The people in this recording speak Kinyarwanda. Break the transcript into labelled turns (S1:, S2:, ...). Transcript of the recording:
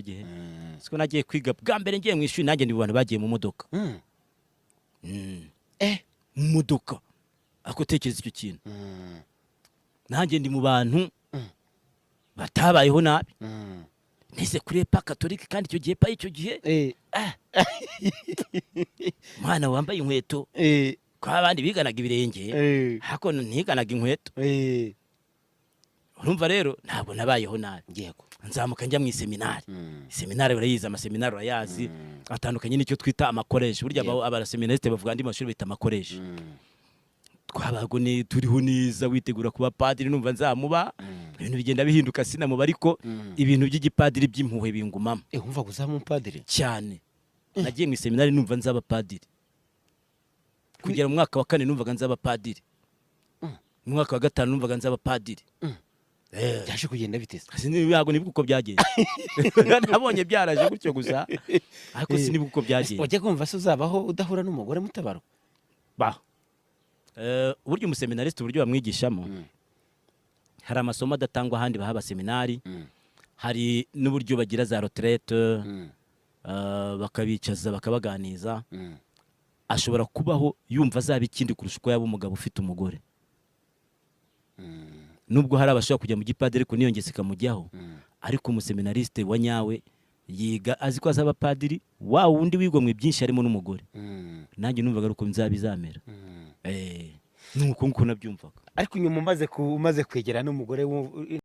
S1: gihe siko nagiye kwiga bwa mbere ngiye mu ishuri nanjye ndi bantu bagiye mu modoka mu modoka ako tekereza icyo kintu nanjye ndi mu bantu batabayeho nabi nise kuri epa katolika kandi icyo gihe pa icyo gihe mwana wambaye inkweto kwa abandi biganaga ibirenge hako ntiganaga inkweto urumva rero ntabwo nabayeho nabi yego nzamuka njya mu seminari seminari urayiza amaseminari urayazi atandukanye n'icyo twita amakoleje burya abaseminariste bavuga andi mashuri bita amakoleje twabago ni turiho neza witegura kuba padiri numva nzamuba ibintu bigenda bihinduka sinamuba ariko ibintu by'igipadiri by'impuhwe bingumamo
S2: umva kuzamu padiri
S1: cyane nagiye mu seminari numva nzaba padiri kugera mu mwaka wa 4 numvaga nzaba padiri mu mwaka wa 5 numvaga nzaba padiri
S2: byaje kugenda bitese
S1: sinibago nibuko uko byagenze nabonye byaraje gutyo gusa ariko sinibuko uko byagenze
S2: wajya kumva se uzabaho udahura n'umugore mutabaro
S1: ba uburyo umuseminariste uburyo bamwigishamo hari amasomo adatangwa ahandi bahaba seminari hari n'uburyo bagira za retraite bakabicaza bakabaganiza ashobora kubaho yumva azaba ikindi kurusha uko yaba umugabo ufite umugore nubwo hari abashobora kujya mu gipadiri ko niyo ngese kamujyaho ariko umuseminariste wa nyawe yiga azi ko azaba padiri wa wundi wigomwe byinshi harimo n'umugore nanjye numvaga ari uko nzabizamera nuko nabyumvaga
S2: ariko nyuma umaze kwegera n'umugore